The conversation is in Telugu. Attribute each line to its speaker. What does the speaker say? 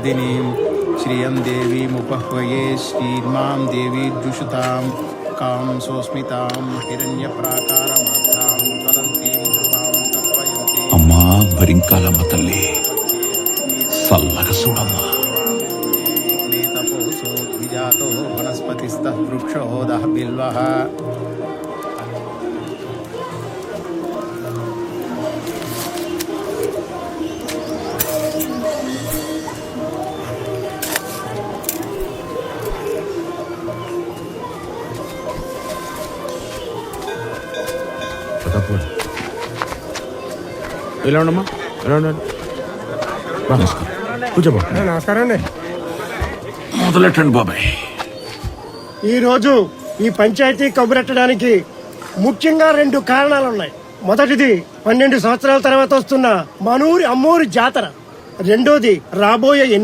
Speaker 1: वर्धिनीं श्रियं देवीमुपह्वये श्रीर्मां देवी दुषुतां कां सोऽस्मितां हिरण्यप्राकारमात्रां ज्वलन्तीं कृपां तर्पयन्तीं
Speaker 2: అమ్మా భరింకాలమ్మ తల్లి చల్లగా చూడమ్మా.
Speaker 1: तपोसो द्विजातो वनस्पतिस्तः वृक्षोदः बिल्वः
Speaker 3: ఇలా ఉండమ్మా, ఇలా ఉండండి. కూర్చోబా.
Speaker 4: నమస్కారం అండి.
Speaker 2: మొదలెట్టండి బాబాయ్.
Speaker 4: ఈరోజు ఈ పంచాయతీ కబురెట్టడానికి ముఖ్యంగా 2 కారణాలున్నాయి. మొదటిది 12 సంవత్సరాల తర్వాత వస్తున్న మనూరి అమ్మూరి జాతర. రెండోది రాబోయే